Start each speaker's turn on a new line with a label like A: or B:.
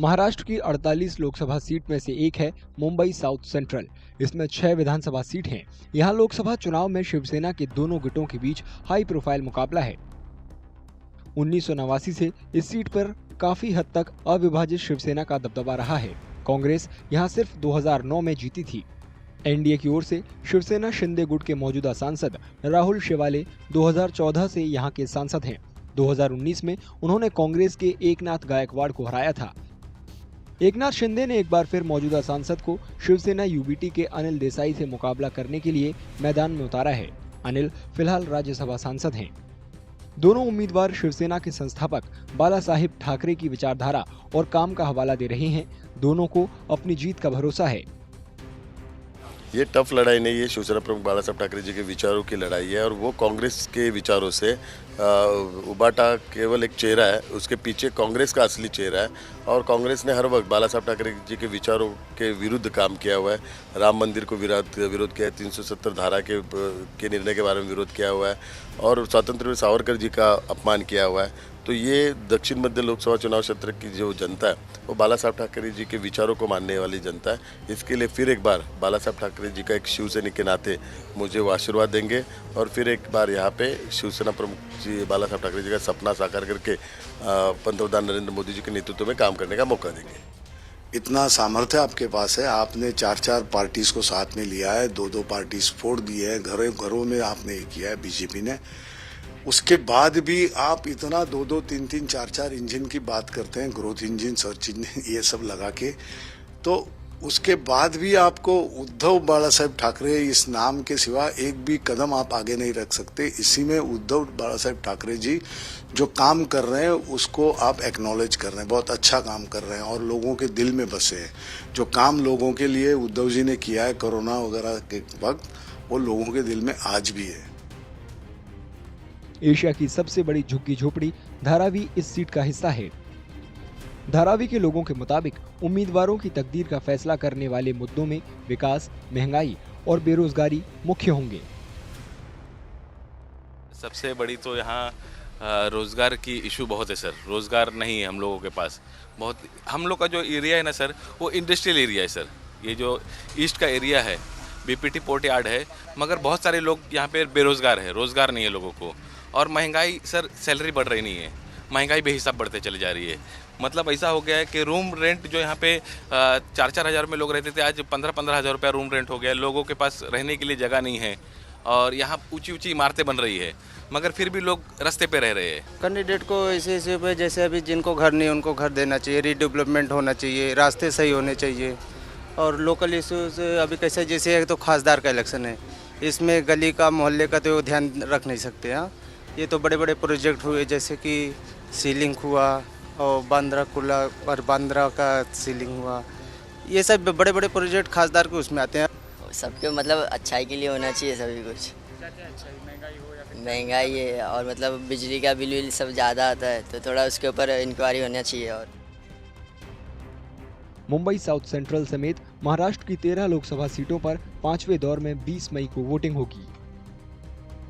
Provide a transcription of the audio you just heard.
A: महाराष्ट्र की 48 लोकसभा सीट में से एक है मुंबई साउथ सेंट्रल। इसमें 6 विधानसभा सीट हैं। यहाँ लोकसभा चुनाव में शिवसेना के दोनों गुटों के बीच हाई प्रोफाइल मुकाबला है। 1989 से इस सीट पर काफी हद तक अविभाजित शिवसेना का दबदबा रहा है। कांग्रेस यहाँ सिर्फ 2009 में जीती थी। एनडीए की ओर से शिवसेना शिंदे गुट के मौजूदा सांसद राहुल शेवाले 2014 से यहाँ के सांसद हैं। 2019 में उन्होंने कांग्रेस के एकनाथ गायकवाड़ को हराया था। एकनाथ शिंदे ने एक बार फिर मौजूदा सांसद को शिवसेना यूबीटी के अनिल देसाई से मुकाबला करने के लिए मैदान में उतारा है। अनिल फिलहाल राज्यसभा सांसद हैं। दोनों उम्मीदवार शिवसेना के संस्थापक बाला साहिब ठाकरे की विचारधारा और काम का हवाला दे रहे हैं। दोनों को अपनी जीत का भरोसा है।
B: ये टफ लड़ाई नहीं है, शिवसेना प्रमुख बाला साहब ठाकरे जी के विचारों की लड़ाई है और वो कांग्रेस के विचारों से उबाटा केवल एक चेहरा है, उसके पीछे कांग्रेस का असली चेहरा है। और कांग्रेस ने हर वक्त बाला साहब ठाकरे जी के विचारों के विरुद्ध काम किया हुआ है। राम मंदिर को विरोध किया है, 370 धारा के निर्णय के बारे में विरोध किया हुआ है और स्वतंत्र वीर सावरकर जी का अपमान किया हुआ है। तो ये दक्षिण मध्य लोकसभा चुनाव क्षेत्र की जो जनता है वो बाला साहब ठाकरे जी के विचारों को मानने वाली जनता है। इसके लिए फिर एक बार बाला साहब ठाकरे जी का एक शिवसैनिक के नाते मुझे वो आशीर्वाद देंगे और फिर एक बार यहाँ पे शिवसेना प्रमुख जी बाला साहब ठाकरे जी का सपना साकार करके पंतप्रधान नरेंद्र मोदी जी के नेतृत्व में काम करने का मौका देंगे।
C: इतना सामर्थ्य आपके पास है, आपने 4-4 पार्टीज को साथ में लिया है, 2-2 पार्टीज फोड़ दी है, घरों में आपने ये किया है बीजेपी ने। उसके बाद भी आप इतना 2-2, 3-3, 4-4 इंजन की बात करते हैं, ग्रोथ इंजन, सर्च इंजन, ये सब लगा के। तो उसके बाद भी आपको उद्धव बाला साहेब ठाकरे इस नाम के सिवा एक भी कदम आप आगे नहीं रख सकते। इसी में उद्धव बाला साहेब ठाकरे जी जो काम कर रहे हैं उसको आप एक्नॉलेज कर रहे हैं, बहुत अच्छा काम कर रहे हैं और लोगों के दिल में बसे हैं। जो काम लोगों के लिए उद्धव जी ने किया है कोरोना वगैरह के वक्त, वो लोगों के दिल में आज भी है।
A: एशिया की सबसे बड़ी झुग्गी झोपड़ी धारावी इस सीट का हिस्सा है। धारावी के लोगों के मुताबिक उम्मीदवारों की तकदीर का फैसला करने वाले मुद्दों में विकास, महंगाई और बेरोजगारी मुख्य होंगे।
D: सबसे बड़ी तो यहाँ रोजगार की इशू बहुत है सर। रोजगार नहीं है हम लोगों के पास। बहुत हम लोग का जो एरिया है ना सर, वो इंडस्ट्रियल एरिया है सर। ये जो ईस्ट का एरिया है, बीपीटी पोर्ट यार्ड है, मगर बहुत सारे लोग यहाँ पे बेरोजगार है, रोजगार नहीं है लोगों को। और महंगाई सर, सैलरी बढ़ रही नहीं है, महंगाई बेहिसाब बढ़ते चली जा रही है। मतलब ऐसा हो गया है कि रूम रेंट जो यहाँ पे 4-4 हज़ार में लोग रहते थे, आज 15-15 हज़ार रुपया रूम रेंट हो गया। लोगों के पास रहने के लिए जगह नहीं है और यहाँ ऊंची ऊंची इमारतें बन रही है, मगर फिर भी लोग रास्ते पे रह रहे हैं।
E: कैंडिडेट को ऐसे पे जैसे अभी जिनको घर नहीं उनको घर देना चाहिए, रीडेवलपमेंट होना चाहिए, रास्ते सही होने चाहिए। और लोकल इशूज़ अभी कैसे, जैसे एक तो खासदार का इलेक्शन है, इसमें गली का मोहल्ले का तो ध्यान रख नहीं सकते। हाँ, ये तो बड़े बड़े प्रोजेक्ट हुए जैसे कि सीलिंग हुआ और बांद्रा कुला और बांद्रा का सीलिंग हुआ, ये सब बड़े बड़े प्रोजेक्ट खासदार के उसमें आते हैं।
F: सबके मतलब अच्छाई के लिए होना चाहिए सभी कुछ। महंगाई है और मतलब बिजली का बिल सब ज़्यादा आता है, तो थोड़ा उसके ऊपर इंक्वायरी होना चाहिए। और
A: मुंबई साउथ सेंट्रल समेत महाराष्ट्र की 13 लोकसभा सीटों पर 5वें दौर में 20 मई को वोटिंग होगी।